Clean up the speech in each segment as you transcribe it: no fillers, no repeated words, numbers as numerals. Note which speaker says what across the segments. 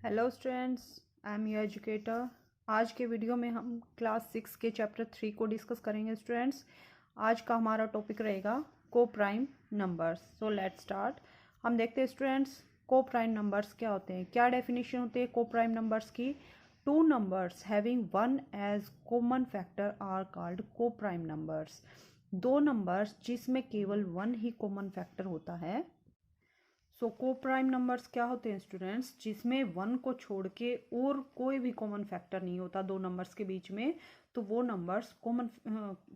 Speaker 1: Hello students, I am your educator. आज के video में हम क्लास 6 के चैप्टर 3 को डिस्कस करेंगे। स्टूडेंट्स, आज का हमारा टॉपिक रहेगा को prime numbers. So let's start. हम देखते हैं स्टूडेंट्स, को प्राइम नंबर्स क्या होते हैं, क्या डेफिनेशन होती है को प्राइम नंबर्स की। Two numbers having one as common factor are called coprime numbers. दो नंबर्स जिसमें केवल वन ही कॉमन फैक्टर होता है। सो को प्राइम नंबर्स क्या होते हैं स्टूडेंट्स, जिसमें वन को छोड़ के और कोई भी कॉमन फैक्टर नहीं होता दो नंबर्स के बीच में, तो वो नंबर्स कॉमन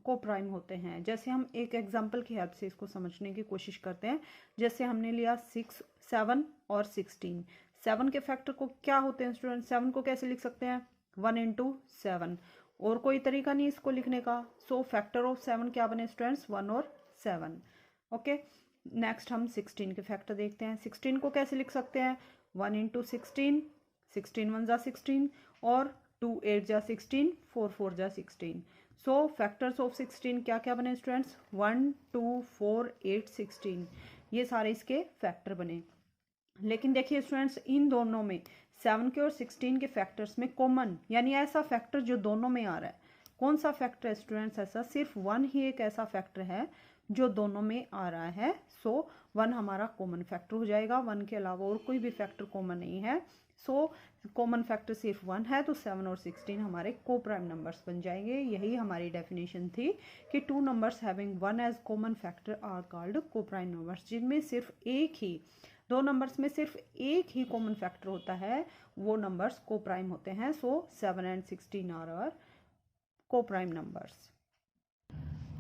Speaker 1: को प्राइम होते हैं। जैसे हम एक एग्जांपल की हेल्प से इसको समझने की कोशिश करते हैं। जैसे हमने लिया 6, 7 और 16। 7 के फैक्टर को क्या होते हैं स्टूडेंट, 7 को कैसे लिख सकते हैं, 1 इंटू 7। और कोई तरीका नहीं इसको लिखने का। सो फैक्टर ऑफ 7 क्या बने स्टूडेंट्स, 1 और 7। ओके, नेक्स्ट हम 16 के फैक्टर देखते हैं। 16 को कैसे लिख सकते हैं, 1 इंटू 16, 16 1 जा 16 और 2 8 जा 16, 4 4 जा 16। सो फैक्टर्स ऑफ 16 क्या क्या बने स्टूडेंट्स, 1 2 4 8 16। ये सारे इसके फैक्टर बने। लेकिन देखिए स्टूडेंट्स, इन दोनों में 7 के और 16 के फैक्टर्स में कॉमन यानी ऐसा फैक्टर जो दोनों में आ रहा है, कौन सा फैक्टर है स्टूडेंट्स, ऐसा सिर्फ वन ही एक ऐसा फैक्टर है जो दोनों में आ रहा है। सो वन हमारा कॉमन फैक्टर हो जाएगा, वन के अलावा और कोई भी फैक्टर कॉमन नहीं है। सो कॉमन फैक्टर सिर्फ वन है, तो 7 और 16 हमारे को प्राइम नंबर्स बन जाएंगे। यही हमारी डेफिनेशन थी कि two numbers having one as common factor are called coprime numbers. जिनमें सिर्फ एक ही, दो नंबर्स में सिर्फ एक ही कॉमन फैक्टर होता है, वो नंबर्स को प्राइम होते हैं। सो 7 एंड 16 आर आवर को प्राइम नंबर्स।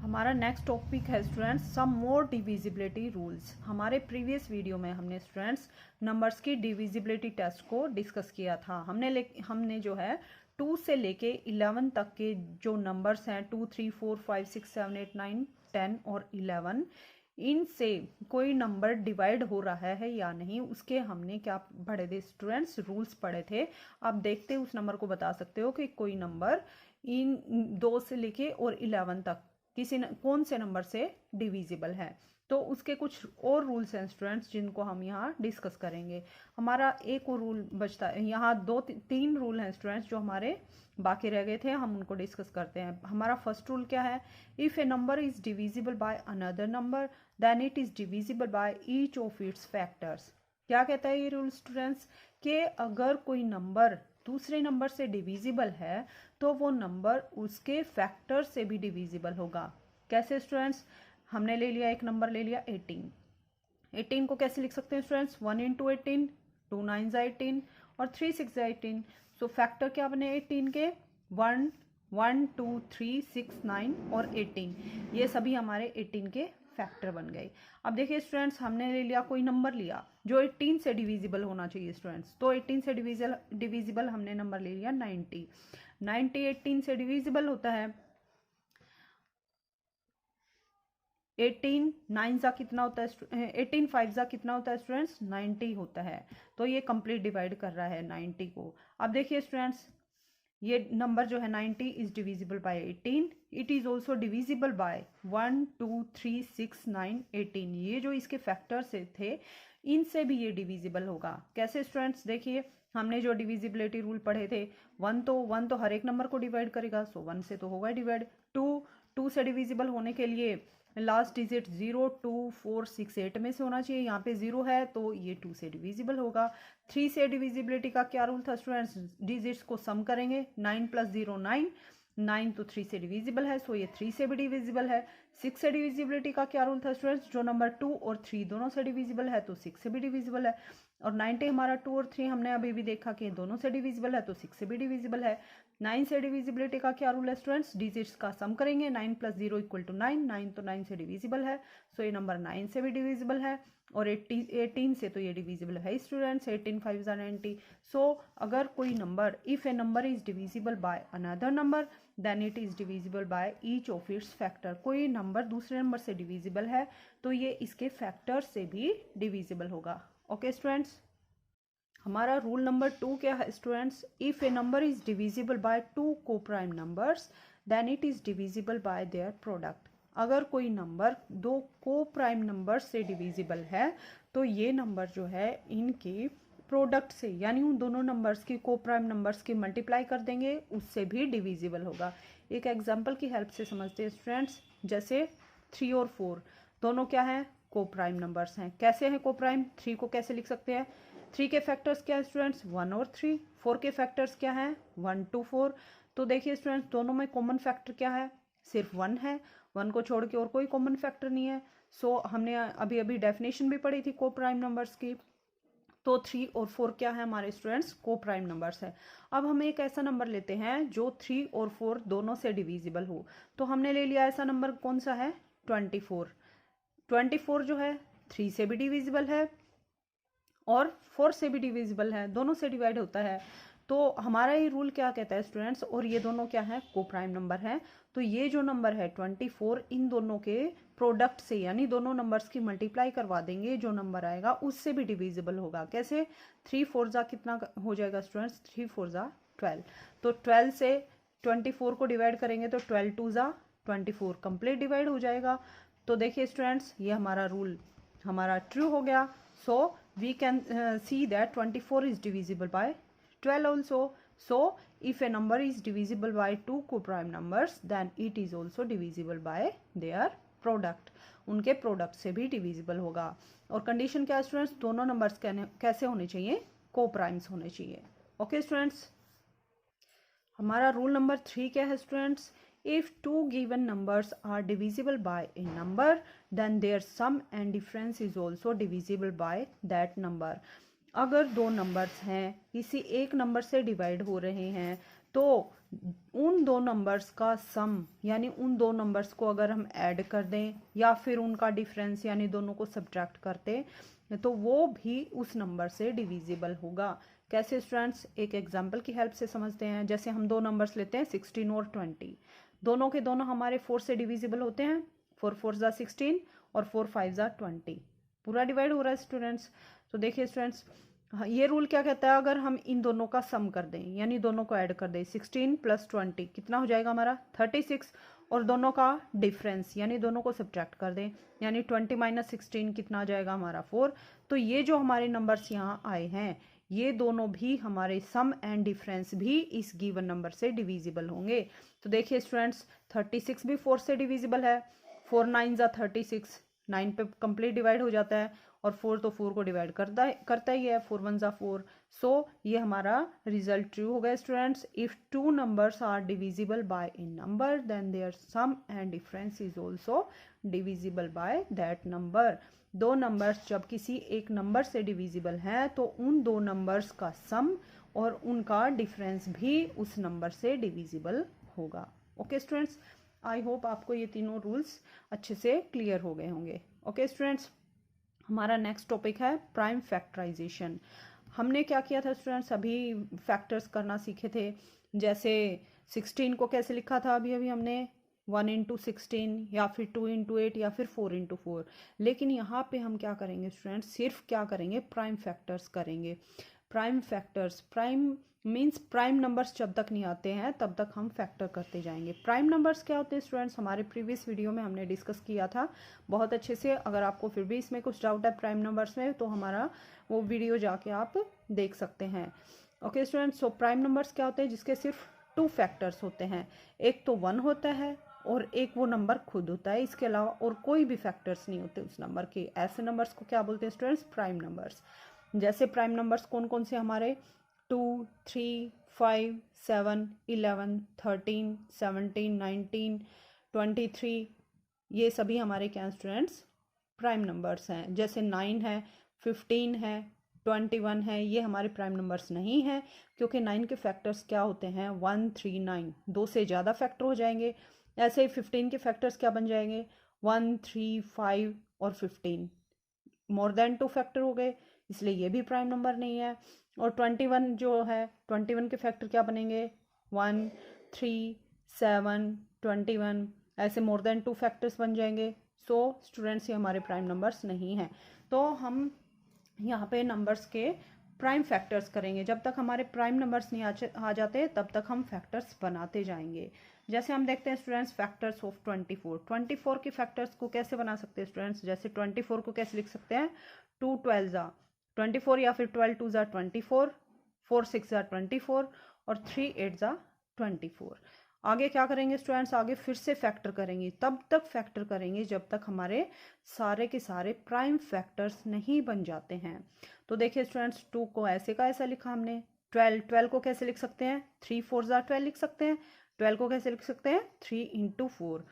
Speaker 1: हमारा नेक्स्ट टॉपिक है स्टूडेंट्स सम मोर डिविजिबिलिटी रूल्स। हमारे प्रीवियस वीडियो में हमने स्टूडेंट्स नंबर्स की डिविजिबिलिटी टेस्ट को डिस्कस किया था। हमने जो है 2 से लेके 11 तक के जो नंबर्स हैं, 2 3 4 5 6 7 8 9 10 और 11, इनसे कोई नंबर डिवाइड हो रहा है या नहीं, उसके हमने क्या पढ़े थे स्टूडेंट्स, रूल्स पढ़े थे। आप देखते उस नंबर को बता सकते हो कि कोई नंबर इन 2 से लेके और 11 तक कौन से नंबर से डिविजिबल है। तो उसके कुछ और रूल्स हैं स्टूडेंट्स जिनको हम यहाँ डिस्कस करेंगे। हमारा एक और रूल बचता है, यहाँ 2-3 रूल हैं स्टूडेंट्स जो हमारे बाकी रह गए थे, हम उनको डिस्कस करते हैं। हमारा फर्स्ट रूल क्या है, if a number is divisible by another number then it is divisible by each of its factors. क्या कहता है ये रूल स्टूडेंट्स, कि अगर कोई नंबर दूसरे नंबर से डिविजिबल है तो वो नंबर उसके फैक्टर से भी डिविजिबल होगा। कैसे स्टूडेंट्स, हमने ले लिया एक नंबर ले लिया 18। 18 को कैसे लिख सकते हैं स्टूडेंट्स, 1 इंटू 18, 2 9 जा 18 और 3 6 जा 18। सो फैक्टर क्या बने 18 के, 1 1 2 3 6 9 और 18। ये सभी हमारे 18 के फैक्टर बन गए। अब देखिए स्टूडेंट्स, हमने ले लिया कोई नंबर लिया जो 18 से डिविजिबल होना चाहिए स्टूडेंट्स, तो 18 से डिविजिबल हमने नंबर ले लिया 90। 90 18 से डिविजिबल होता है। 18 9 जा कितना होता है, 18 5 जा कितना होता है स्टूडेंट्स, 90 होता है। तो ये कंप्लीट डिवाइड कर रहा है 90 को। अब देखिए स्टूडेंट्स, ये नंबर जो है 90 is divisible bye 18। It is also divisible bye 1 2 3 6 9 18। ये जो इसके फैक्टर से थे, इनसे भी ये डिविजिबल होगा। कैसे स्टूडेंट्स, देखिए हमने जो डिविजिबिलिटी रूल पढ़े थे, 1 तो हर एक नंबर को डिवाइड करेगा, सो 1 से तो होगा डिवाइड। 2 से डिविजिबल होने के लिए लास्ट डिजिट 0 2 4 6 8 में से होना चाहिए, यहाँ पे 0 है तो ये 2 से डिविजिबल होगा। 3 से डिविजिबिलिटी का क्या रूल था स्टूडेंट्स, डिजिट्स को सम करेंगे, 9 + 0 9, 9 तो 3 से डिविजिबल है, सो ये 3 से भी डिविजिबल है। 6 से डिविजिबिलिटी का क्या रूल था स्टूडेंट्स, जो नंबर 2 और 3 दोनों से डिविजिबल है तो 6 से भी डिविजिबल है। और 90 हमारा 2 और 3 हमने अभी भी देखा कि दोनों से डिविजिबल है तो 6 से भी डिविजिबल है। 9 से डिविजिबिलिटी का क्या रूल है स्टूडेंट्स, डिजिट्स का सम करेंगे, 9 + 0 = 9, 9 तो 9 से डिविजिबल है, सो ये नंबर 9 से भी डिविजिबल है। और 18 से तो ये डिविजिबल है स्टूडेंट्स, 18 5 जा 90। सो अगर कोई नंबर, if a number is divisible by another number then it is divisible by each of its factor. कोई नंबर दूसरे नंबर से डिविजिबल है तो ये इसके फैक्टर से भी डिविजिबल होगा। ओके स्टूडेंट्स, हमारा रूल नंबर 2 क्या है students, if a number is divisible by 2 coprime numbers then it is divisible by their product. अगर कोई नंबर 2 को प्राइम नंबर से डिविजिबल है तो ये नंबर जो है इनकी प्रोडक्ट से यानी उन दोनों नंबर्स की को प्राइम नंबर्स की मल्टीप्लाई कर देंगे उससे भी डिविजिबल होगा। एक एग्जांपल की हेल्प से समझते हैं स्टूडेंट्स। जैसे 3 और 4 दोनों क्या हैं, को प्राइम नंबर्स हैं। कैसे हैं को प्राइम? 3 को कैसे लिख सकते हैं? 3 के फैक्टर्स क्या है स्टूडेंट्स? 1 और 3। 4 के फैक्टर्स क्या हैं? 1 2 4। तो देखिए स्टूडेंट्स दोनों में कॉमन फैक्टर क्या है? सिर्फ 1 है। 1 को छोड़ के और कोई कॉमन फैक्टर नहीं है। सो हमने अभी अभी डेफिनेशन भी पढ़ी थी को प्राइम नंबर्स की। तो 3 और 4 क्या है हमारे स्टूडेंट्स? को प्राइम नंबर्स है। अब हम एक ऐसा नंबर लेते हैं जो 3 और 4 दोनों से डिविजिबल हो। तो हमने ले लिया ऐसा नंबर, कौन सा है? 24। 24 जो है 3 से भी डिविजिबल है और 4 से भी डिविजिबल है, दोनों से डिवाइड होता है। तो हमारा ये रूल क्या कहता है स्टूडेंट्स, और ये दोनों क्या है? को प्राइम नंबर है। तो ये जो नंबर है 24, इन दोनों के प्रोडक्ट से यानी दोनों नंबर्स की मल्टीप्लाई करवा देंगे, जो नंबर आएगा उससे भी डिविजिबल होगा। कैसे? 3 4 जा कितना हो जाएगा स्टूडेंट्स? 3 4 जा 12। तो 12 से 24 को डिवाइड करेंगे तो 12 2 जा 24, कंप्लीट डिवाइड हो जाएगा। तो देखिए स्टूडेंट्स ये हमारा रूल हमारा ट्रू हो गया। सो we can see that 24 is divisible by 12 also. So if a number is divisible by two co-prime numbers then it is also divisible by their product. उनके प्रोडक्ट से भी डिविजिबल होगा। और कंडीशन क्या है स्टूडेंट्स? दोनों नंबर्स कैसे होने चाहिए? को प्राइम्स होने चाहिए। ओके स्टूडेंट्स, हमारा रूल नंबर 3 क्या है students? If two given numbers are divisible by a number, then their sum and difference is also divisible by that number. अगर दो नंबर्स हैं किसी एक नंबर से डिवाइड हो रहे हैं तो उन दो नंबर्स का सम यानी उन दो नंबर्स को अगर हम ऐड कर दें या फिर उनका डिफरेंस यानी दोनों को सब्ट्रैक्ट करते तो वो भी उस नंबर से डिविजिबल होगा। कैसे स्टूडेंट्स? एक एग्जांपल की हेल्प से समझते हैं। जैसे हम दो नंबर्स लेते हैं 16 और 20, दोनों के दोनों हमारे 4 से डिविजिबल होते हैं। 4 4 जा 16 और 4 5 जा 20, पूरा डिवाइड हो रहा है स्टूडेंट्स। तो देखिए स्टूडेंट्स ये रूल क्या कहता है? अगर हम इन दोनों का सम कर दें यानी दोनों को ऐड कर दें, 16 + 20 कितना हो जाएगा हमारा? 36, और दोनों का डिफरेंस यानी दोनों को सब्ट्रैक्ट कर दें यानी 20 - 16 कितना आ जाएगा हमारा? 4। तो ये जो हमारे नंबर्स यहाँ आए हैं ये दोनों भी हमारे सम एंड डिफरेंस भी इस गिवन नंबर से डिविजिबल होंगे। तो देखिए स्टूडेंट्स 36 भी 4 से डिविजिबल है। 4 9 जा 36, 9 पे कंप्लीट डिवाइड हो जाता है और 4 तो 4 को डिवाइड करता ही है। 4 1 जा 4। सो ये हमारा रिजल्ट ट्रू हो गया students. If two numbers are divisible by a number then their sum and difference is also divisible by that number. दो नंबर्स जब किसी एक नंबर से डिविजिबल हैं तो उन दो नंबर्स का सम और उनका डिफरेंस भी उस नंबर से डिविजिबल होगा। ओके स्टूडेंट्स, आई होप आपको ये तीनों रूल्स अच्छे से क्लियर हो गए होंगे। ओके स्टूडेंट्स, हमारा नेक्स्ट टॉपिक है प्राइम फैक्टराइजेशन। हमने क्या किया था स्टूडेंट्स? अभी फैक्टर्स करना सीखे थे। जैसे 16 को कैसे लिखा था अभी अभी हमने? 1 × 16 या फिर 2 × 8 या फिर 4 × 4। लेकिन यहाँ पे हम क्या करेंगे स्टूडेंट्स? सिर्फ क्या करेंगे? प्राइम फैक्टर्स करेंगे। Prime factors, prime means prime numbers जब तक नहीं आते हैं तब तक हम फैक्टर करते जाएंगे। प्राइम नंबर्स क्या होते हैं स्टूडेंट्स? हमारे प्रीवियस वीडियो में हमने डिस्कस किया था बहुत अच्छे से। अगर आपको फिर भी इसमें कुछ डाउट है प्राइम नंबर्स में तो हमारा वो वीडियो जाके आप देख सकते हैं। Okay students, so prime numbers क्या होते हैं? जिसके सिर्फ 2 फैक्टर्स होते हैं। एक तो 1 होता है और एक वो नंबर खुद होता है। इसके अलावा और कोई भी फैक्टर्स नहीं होते उस नंबर के। ऐसे नंबर्स को क्या बोलते हैं स्टूडेंट्स? Prime numbers. जैसे प्राइम नंबर्स कौन कौन से हमारे? 2 3 5 7 11 13 17 19 23, ये सभी हमारे क्या स्टूडेंट्स? प्राइम नंबर्स हैं। जैसे 9 है, 15 है, 21 है, ये हमारे प्राइम नंबर्स नहीं हैं क्योंकि 9 के फैक्टर्स क्या होते हैं? 1 3 9, 2 से ज़्यादा फैक्टर हो जाएंगे। ऐसे ही 15 के फैक्टर्स क्या बन जाएंगे? 1 3 5 और 15, मोर देन 2 फैक्टर हो गए, इसलिए ये भी प्राइम नंबर नहीं है। और 21 जो है 21 के फैक्टर क्या बनेंगे? 1 3 7 21, ऐसे मोर देन 2 फैक्टर्स बन जाएंगे। सो स्टूडेंट्स ये हमारे प्राइम नंबर्स नहीं हैं। तो हम यहाँ पे नंबर्स के प्राइम फैक्टर्स करेंगे। जब तक हमारे प्राइम नंबर्स नहीं आ जाते तब तक हम फैक्टर्स बनाते जाएंगे। जैसे हम देखते हैं स्टूडेंट्स फैक्टर्स ऑफ 24 के फैक्टर्स को कैसे बना सकते हैं स्टूडेंट्स? जैसे 24 को कैसे लिख सकते हैं? 2 12 जा 24 या फिर 12 2 ज़ा 24, 4 6 ज़ा 24 और 3 8 ज़ा 24। आगे क्या करेंगे स्टूडेंट्स, आगे फिर से फैक्टर करेंगे, तब तक फैक्टर करेंगे जब तक हमारे सारे के सारे प्राइम फैक्टर्स नहीं बन जाते हैं। तो देखिए स्टूडेंट्स, 2 को ऐसे का ऐसा लिखा हमने। 12 को कैसे लिख सकते हैं, 3 4 ज़ा 12 लिख सकते हैं। 12 को कैसे लिख सकते हैं, 3 × 4।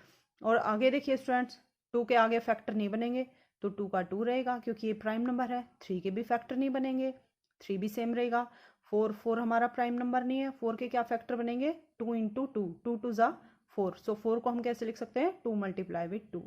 Speaker 1: और आगे देखिए स्टूडेंट्स, 2 के आगे फैक्टर नहीं बनेंगे तो 2 का 2 रहेगा क्योंकि ये प्राइम नंबर है। 3 के भी फैक्टर नहीं बनेंगे, 3 भी सेम रहेगा। 4 हमारा प्राइम नंबर नहीं है, 4 के क्या फैक्टर बनेंगे, 2 × 2, 2 2 ज़ा 4। सो 4 को हम कैसे लिख सकते हैं, 2 × 2।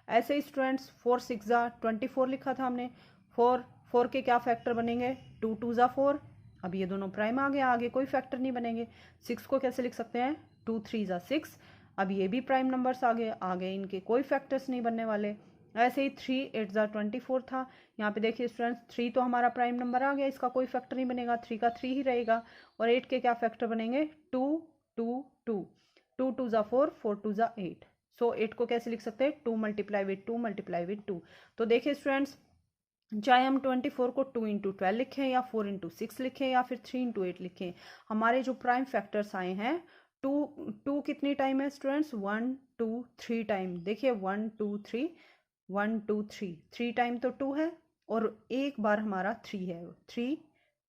Speaker 1: ऐसे ही स्टूडेंट्स 4 6 ज़ा 24 लिखा था हमने। 4 के क्या फैक्टर बनेंगे, 2 2 ज़ा 4। अब ये दोनों प्राइम आ गए, आगे कोई फैक्टर नहीं बनेंगे। 6 को कैसे लिख सकते हैं, 2 3 ज़ा 6। अब ये भी प्राइम नंबर्स आगे इनके कोई फैक्टर्स नहीं बनने वाले। ऐसे ही 3 8 ज़ा 24 था। यहाँ पे देखिए स्टूडेंट्स, 3 तो हमारा प्राइम नंबर आ गया, इसका कोई फैक्टर नहीं बनेगा, 3 का 3 ही रहेगा। और 8 के क्या फैक्टर बनेंगे, 2 2 2, 2 2 ज़ा 4, 4 2 ज़ा 8। सो 8 को कैसे लिख सकते हैं, 2 × 2 × 2। तो देखिए स्टूडेंट्स, चाहे हम 24 को 2 × 12 लिखें या 4 × 6 लिखें या फिर 3 × 8 लिखें, हमारे जो प्राइम फैक्टर्स आए हैं, 2 कितनी टाइम है स्टूडेंट्स, 1 2 3 टाइम। देखिए 1 2 3, 1 2 3, 3 टाइम तो 2 है और एक बार हमारा 3 है, 3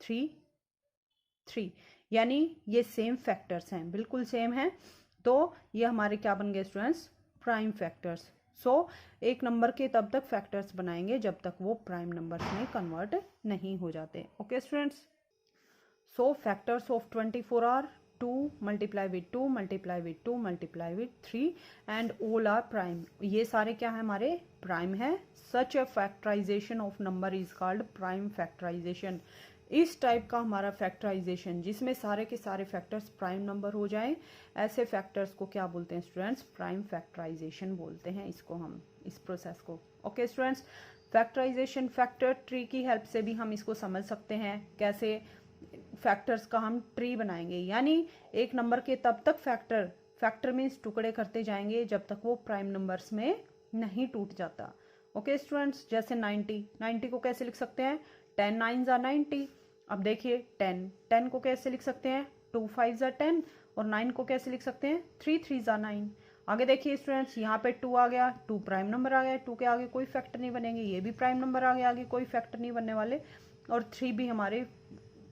Speaker 1: 3 3, यानी ये सेम फैक्टर्स हैं, बिल्कुल सेम हैं। तो ये हमारे क्या बन गए स्टूडेंट्स, प्राइम फैक्टर्स। सो एक नंबर के तब तक फैक्टर्स बनाएंगे जब तक वो प्राइम नंबर्स में कन्वर्ट नहीं हो जाते। Okay students, so factors of 24 are 2 × 2 × 2 × 3 and all are prime. ये सारे क्या है, हमारे प्राइम है। Such a factorisation of number is called prime factorisation. इस टाइप का हमारा फैक्टराइजेशन जिसमें सारे के सारे फैक्टर्स प्राइम नंबर हो जाएं, ऐसे फैक्टर्स को क्या बोलते हैं स्टूडेंट्स, प्राइम फैक्टराइजेशन बोलते हैं इसको हम, इस प्रोसेस को। Okay students, factorization factor tree की हेल्प से भी हम इसको समझ सकते हैं, कैसे फैक्टर्स का हम ट्री बनाएंगे। यानी एक नंबर के तब तक फैक्टर मीन्स टुकड़े करते जाएंगे जब तक वो प्राइम नंबर्स में नहीं टूट जाता। ओके स्टूडेंट्स, जैसे 90 को कैसे लिख सकते हैं, 10 9 ज़ा 90। अब देखिए 10 को कैसे लिख सकते हैं, 2 5 ज़ा 10। और 9 को कैसे लिख सकते हैं, 3 3 ज़ा 9। आगे देखिए स्टूडेंट्स, यहाँ पे 2 आ गया, 2 प्राइम नंबर आ गया, 2 के आगे कोई फैक्टर नहीं बनेंगे, ये भी प्राइम नंबर आ गया, आगे कोई फैक्टर नहीं बनने वाले। और 3 भी हमारे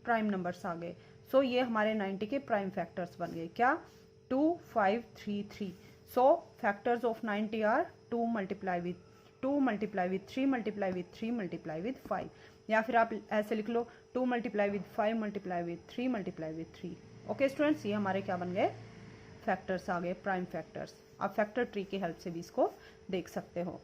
Speaker 1: प्राइम नंबर्स आ गए। सो ये हमारे 90 के प्राइम फैक्टर्स बन गए, क्या, 2 5 3 3। So factors of 90 are 2 × 2 × 3 × 3 × 5। या फिर आप ऐसे लिख लो, 2 × 5 × 3 × 3। ओके स्टूडेंट्स, ये हमारे क्या बन गए, फैक्टर्स आ गए, प्राइम फैक्टर्स। आप फैक्टर ट्री की हेल्प से भी इसको देख सकते हो।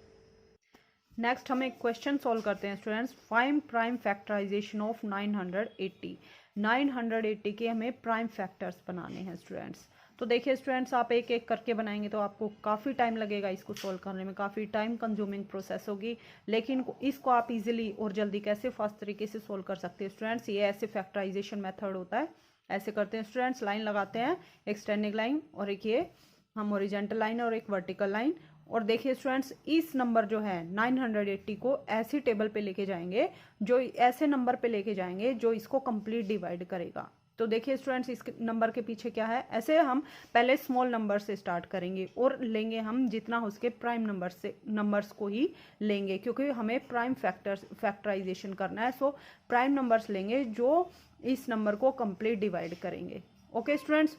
Speaker 1: नेक्स्ट हम एक क्वेश्चन सॉल्व करते हैं students. Find prime factorization of 980। 980 के हमें प्राइम फैक्टर्स बनाने हैं स्टूडेंट्स। तो देखिए स्टूडेंट्स, आप एक एक करके बनाएंगे तो आपको काफ़ी टाइम लगेगा, इसको सॉल्व करने में काफ़ी टाइम कंज्यूमिंग प्रोसेस होगी। लेकिन इसको आप इजीली और जल्दी कैसे फास्ट तरीके से सॉल्व कर सकते हैं स्टूडेंट्स, ये ऐसे फैक्टराइजेशन मेथड होता है। ऐसे करते हैं स्टूडेंट्स, लाइन लगाते हैं, एक स्टैंडिंग लाइन और एक ये हम ओरिजेंटल लाइन और एक वर्टिकल लाइन। और देखिए स्टूडेंट्स, इस नंबर जो है 980 को ऐसी टेबल पे लेके जाएंगे, जो ऐसे नंबर पे लेके जाएंगे जो इसको कंप्लीट डिवाइड करेगा। तो देखिए स्टूडेंट्स, इस नंबर के पीछे क्या है, ऐसे हम पहले स्मॉल नंबर से स्टार्ट करेंगे और लेंगे हम जितना हो सके प्राइम नंबर्स को ही लेंगे, क्योंकि हमें प्राइम फैक्टराइजेशन करना है। सो प्राइम नंबर्स लेंगे जो इस नंबर को कंप्लीट डिवाइड करेंगे। ओके स्टूडेंट्स,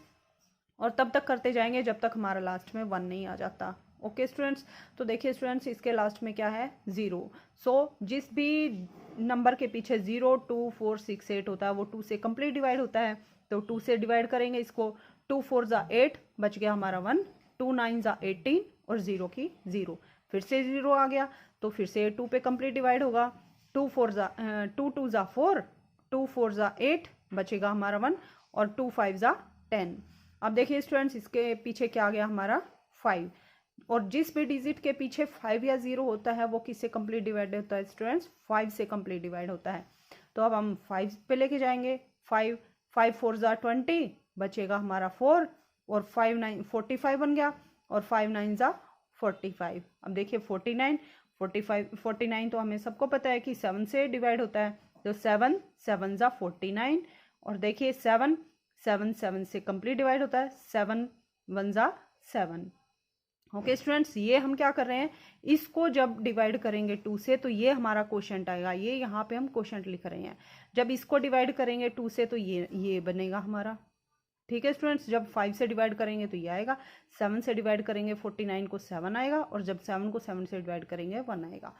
Speaker 1: और तब तक करते जाएंगे जब तक हमारा लास्ट में 1 नहीं आ जाता। ओके स्टूडेंट्स, तो देखिए स्टूडेंट्स, इसके लास्ट में क्या है, 0। सो जिस भी नंबर के पीछे 0 2 4 6 8 होता है वो 2 से कंप्लीट डिवाइड होता है। तो 2 से डिवाइड करेंगे इसको, 2 4 ज़ा 8, बच गया हमारा 1, 2 9 ज़ा 18 और 0 की 0। फिर से 0 आ गया तो फिर से 2 पे कंप्लीट डिवाइड होगा, 2 2 ज़ा 4, 2 4 ज़ा 8, बचेगा हमारा 1 और 2 5 ज़ा 10। अब देखिए स्टूडेंट्स, इसके पीछे क्या आ गया हमारा 5। और जिस भी डिजिट के पीछे 5 या 0 होता है वो किससे कंप्लीट डिवाइड होता है स्टूडेंट्स, 5 से कंप्लीट डिवाइड होता है। तो अब हम 5 पे लेके जाएंगे, 5 4 ज़ा 20, बचेगा हमारा 4 और 5 9 45 बन गया और 5 9 ज़ा 45। अब देखिए 49 45 49 तो हमें सबको पता है कि 7 से डिवाइड होता है, तो 7 7 ज़ा 49, और देखिए 7 7 7 से कंप्लीट डिवाइड होता है, 7 1 ज़ा 7। ओके स्टूडेंट्स, ये हम क्या कर रहे हैं, इसको जब डिवाइड करेंगे 2 से तो ये हमारा क्वोशंट आएगा, ये यहाँ पे हम क्वोशंट लिख रहे हैं। जब इसको डिवाइड करेंगे 2 से तो ये बनेगा हमारा। ठीक है स्टूडेंट्स, जब 5 से डिवाइड करेंगे तो ये आएगा, 7 से डिवाइड करेंगे 49 को 7 आएगा, और जब 7 को 7 से डिवाइड करेंगे 1 आएगा।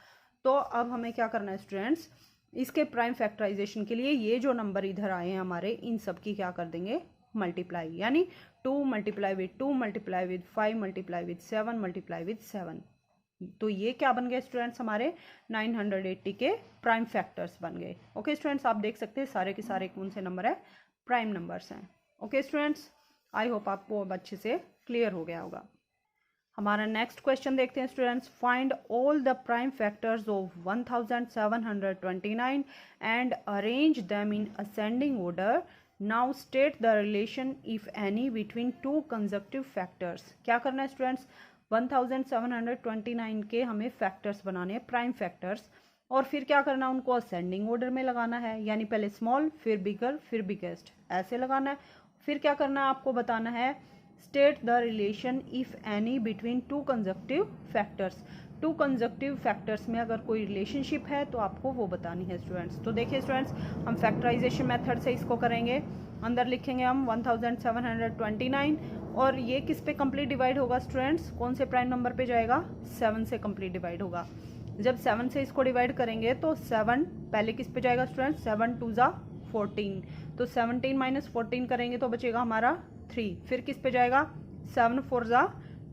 Speaker 1: तो अब हमें क्या करना है स्टूडेंट्स, इसके प्राइम फैक्टराइजेशन के लिए ये जो नंबर इधर आए हैं हमारे, इन सब की क्या कर देंगे, मल्टीप्लाई, यानी 2 multiply with 2 multiply with 5 multiply with 7 multiply with 7। तो ये क्या बन गए स्टूडेंट्स, हमारे 980 के प्राइम फैक्टर्स बन गए। ओके स्टूडेंट्स, आप देख सकते हैं सारे के सारे कौन से नंबर है, प्राइम नंबर्स हैं। ओके स्टूडेंट्स, आई होप आपको अब अच्छे से क्लियर हो गया होगा। हमारा नेक्स्ट क्वेश्चन देखते हैं students. Find all the prime factors of 1729 and arrange them in ascending order. Now state the relation if any between two consecutive factors. क्या करना है स्टूडेंट्स, 1729 के हमें फैक्टर्स बनाने हैं, प्राइम फैक्टर्स, और फिर क्या करना है, उनको असेंडिंग ऑर्डर में लगाना है, यानी पहले स्मॉल फिर बिगर फिर बिगेस्ट ऐसे लगाना है। फिर क्या करना है, आपको बताना है state the relation if any between two consecutive factors. To consecutive factors में अगर कोई रिलेशनशिप है तो आपको वो बतानी है स्टूडेंट्स। तो देखिए स्टूडेंट्स, हम फैक्टराइजेशन मेथड से इसको करेंगे। अंदर लिखेंगे हम 1729, और ये किस पे कंप्लीट डिवाइड होगा स्टूडेंट्स, कौन से प्राइम नंबर पे जाएगा, 7 से कंप्लीट डिवाइड होगा। जब 7 से इसको डिवाइड करेंगे तो 7 पहले किस पे जाएगा स्टूडेंट्स, 7 2 ज़ा 14, तो 17 माइनस 14 करेंगे तो बचेगा हमारा 3। फिर किस पे जाएगा, 7 4 ज़ा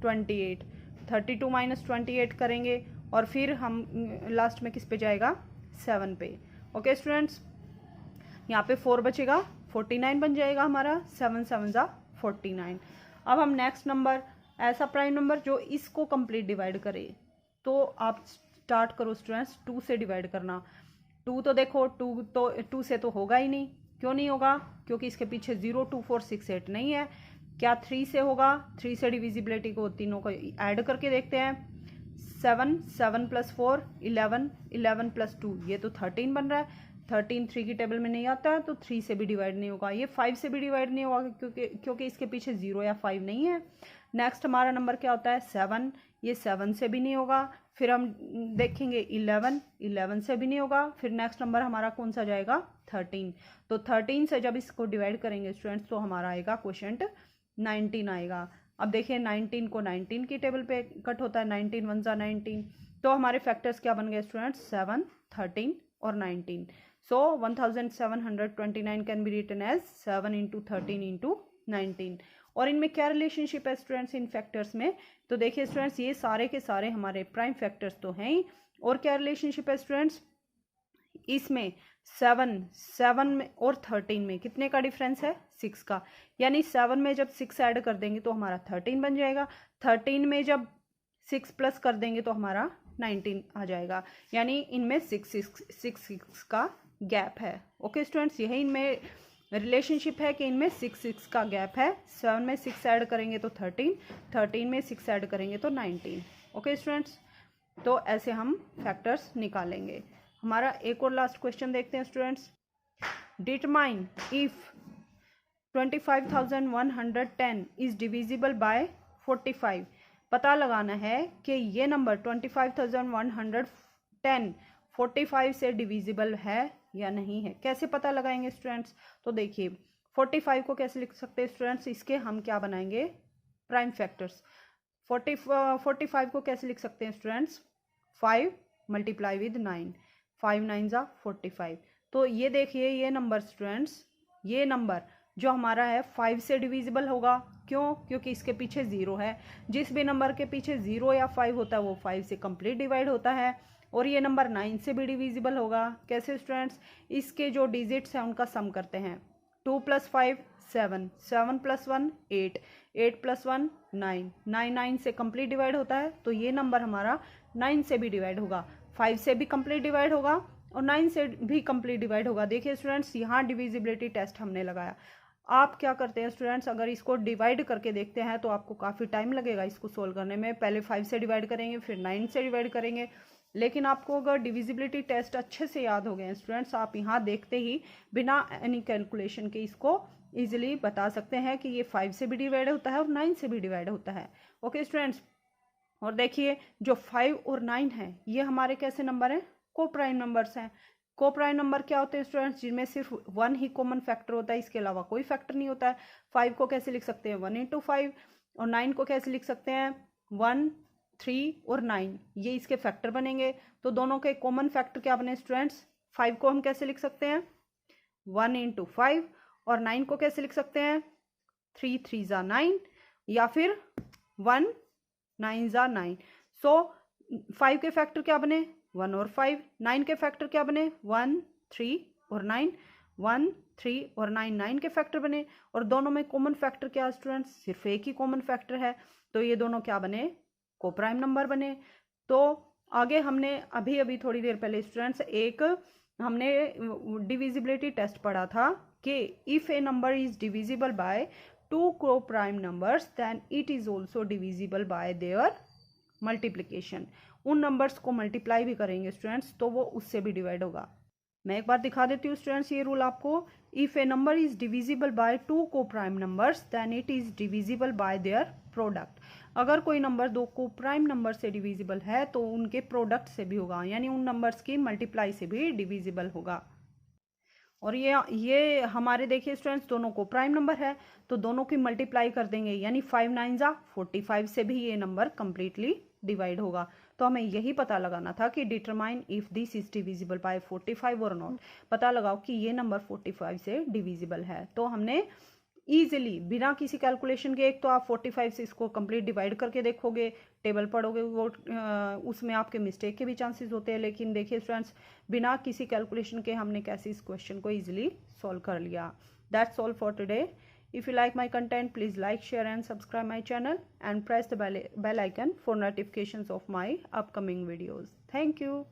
Speaker 1: 28, 32 माइनस 28 करेंगे, और फिर हम लास्ट में किस पे जाएगा, 7 पे। ओके स्टूडेंट्स, यहाँ पे 4 बचेगा, 49 बन जाएगा हमारा, 7 7 ज़ा 49। अब हम नेक्स्ट नंबर, ऐसा प्राइम नंबर जो इसको कंप्लीट डिवाइड करे, तो आप स्टार्ट करो स्टूडेंट्स 2 से डिवाइड करना। 2 तो देखो 2 से तो होगा ही नहीं, क्यों नहीं होगा, क्योंकि इसके पीछे 0 2 4 6 8 नहीं है। क्या 3 से होगा, 3 से डिविजिबिलिटी को तीनों को ऐड करके देखते हैं। 7 7 प्लस 4 11, 11 प्लस 2 ये तो 13 बन रहा है। 13 3 की टेबल में नहीं आता है, तो 3 से भी डिवाइड नहीं होगा। ये 5 से भी डिवाइड नहीं होगा, क्योंकि इसके पीछे 0 या 5 नहीं है। नेक्स्ट हमारा नंबर क्या होता है, 7, ये 7 से भी नहीं होगा। फिर हम देखेंगे 11, 11 से भी नहीं होगा। फिर नेक्स्ट नंबर हमारा कौन सा जाएगा, 13। तो 13 से जब इसको डिवाइड करेंगे स्टूडेंट्स तो हमारा आएगा क्वोशंट 19 आएगा। अब देखिए 19 को 19 की टेबल पे कट होता है, 19 1 ज़ा 19। तो हमारे फैक्टर्स क्या बन गए स्टूडेंट्स, 7 13 और 19। So 1729 can be written as 7 into 13 into 19। और इनमें क्या रिलेशनशिप है स्टूडेंट्स इन फैक्टर्स में, तो देखिए स्टूडेंट्स ये सारे के सारे हमारे प्राइम फैक्टर्स तो हैं ही, और क्या रिलेशनशिप है स्टूडेंट्स, इसमें 7 में और 13 में कितने का डिफरेंस है, 6 का। यानी 7 में जब 6 ऐड कर देंगे तो हमारा 13 बन जाएगा। 13 में जब 6 प्लस कर देंगे तो हमारा 19 आ जाएगा। यानी इनमें 6 का गैप है। ओके स्टूडेंट्स, यही इनमें रिलेशनशिप है कि इनमें 6 का गैप है। 7 में 6 ऐड करेंगे तो 13, 13 में 6 ऐड करेंगे तो 19। ओके स्टूडेंट्स, तो ऐसे हम फैक्टर्स निकालेंगे। हमारा एक और लास्ट क्वेश्चन देखते हैं students. Determine if 25,110 is divisible bye 45। पता लगाना है कि ये नंबर 25,110 45 से डिविजिबल है या नहीं है। कैसे पता लगाएंगे स्टूडेंट्स, तो देखिए 45 को कैसे लिख सकते हैं स्टूडेंट्स, इसके हम क्या बनाएंगे, प्राइम फैक्टर्स। 45 को कैसे लिख सकते हैं स्टूडेंट्स, 5 मल्टीप्लाई विद 9, 5 9 ज़ा 45। तो ये देखिए ये नंबर स्टूडेंट्स, ये नंबर जो हमारा है 5 से डिविजिबल होगा। क्यों, क्योंकि इसके पीछे 0 है। जिस भी नंबर के पीछे 0 या 5 होता है वो 5 से कंप्लीट डिवाइड होता है। और ये नंबर 9 से भी डिविजिबल होगा। कैसे स्टूडेंट्स, इसके जो डिजिट्स हैं उनका सम करते हैं। 2 + 5 7, 7 + 1 8, 8 + 1 9, 9 9 से कंप्लीट डिवाइड होता है। तो ये नंबर हमारा 9 से भी डिवाइड होगा, 5 से भी कंप्लीट डिवाइड होगा और 9 से भी कंप्लीट डिवाइड होगा। देखिए स्टूडेंट्स, यहाँ डिविजिबिलिटी टेस्ट हमने लगाया। आप क्या करते हैं स्टूडेंट्स, अगर इसको डिवाइड करके देखते हैं तो आपको काफ़ी टाइम लगेगा इसको सोल्व करने में। पहले 5 से डिवाइड करेंगे, फिर 9 से डिवाइड करेंगे, लेकिन आपको अगर डिविजिबिलिटी टेस्ट अच्छे से याद हो गए स्टूडेंट्स, आप यहाँ देखते ही बिना एनी कैलकुलेशन के इसको इजीली बता सकते हैं कि ये 5 से भी डिवाइड होता है और 9 से भी डिवाइड होता है। ओके स्टूडेंट्स, और देखिए जो 5 और 9 है ये हमारे कैसे नंबर हैं, को प्राइम नंबर्स हैं। को प्राइम नंबर क्या होते हैं स्टूडेंट्स, जिनमें सिर्फ 1 ही कॉमन फैक्टर होता है, इसके अलावा कोई फैक्टर नहीं होता है। 5 को कैसे लिख सकते हैं, 1 × 5, और 9 को कैसे लिख सकते हैं, 1, 3 और 9, ये इसके फैक्टर बनेंगे। तो दोनों के कॉमन फैक्टर क्या बने स्टूडेंट्स, 5 को हम कैसे लिख सकते हैं, 1 × 5, और 9 को कैसे लिख सकते हैं, 3 × 3 = 9, या फिर 1 9 = 9। सो 5 के फैक्टर क्या बने, 1 और 5। 9 के फैक्टर क्या बने, 1 3 और 9, 1 3 और 9, 9 के फैक्टर बने। और दोनों में कॉमन फैक्टर क्या है स्टूडेंट्स, सिर्फ एक ही कॉमन फैक्टर है, तो ये दोनों क्या बने, को प्राइम नंबर बने। तो आगे हमने अभी अभी थोड़ी देर पहले स्टूडेंट्स एक हमने डिविजिबिलिटी टेस्ट पढ़ा था कि if a number is divisible by 2 coprime numbers then it is also divisible by their multiplication. उन नंबर्स को मल्टीप्लाई भी करेंगे स्टूडेंट्स तो वो उससे भी डिवाइड होगा। मैं एक बार दिखा देती हूँ स्टूडेंट्स ये रूल आपको। If a number is divisible by 2 coprime numbers then it is divisible by their product. अगर कोई नंबर 2 को प्राइम नंबर से डिविजिबल है तो उनके प्रोडक्ट से भी होगा, यानी उन नंबर्स की मल्टीप्लाई से भी डिविजिबल होगा। और ये हमारे देखिए स्टूडेंट्स दोनों को प्राइम नंबर है तो दोनों की मल्टीप्लाई कर देंगे, यानी 5 9 = 45 से भी ये नंबर कंप्लीटली डिवाइड होगा। तो हमें यही पता लगाना था कि determine if this is divisible bye 45 और नॉट। पता लगाओ कि ये नंबर 45 से डिविजिबल है। तो हमने ईजिली बिना किसी कैलकुलेशन के, एक तो आप 45 से इसको कंप्लीट डिवाइड करके देखोगे, टेबल पढ़ोगे, वो उसमें आपके मिस्टेक के भी चांसेस होते हैं। लेकिन देखिए स्टूडेंट्स बिना किसी कैलकुलेशन के हमने कैसे इस क्वेश्चन को ईजिली सॉल्व कर लिया। That's all for today. If you like my content, please like, share and subscribe my channel and press the bell icon for notifications of my upcoming videos. Thank you.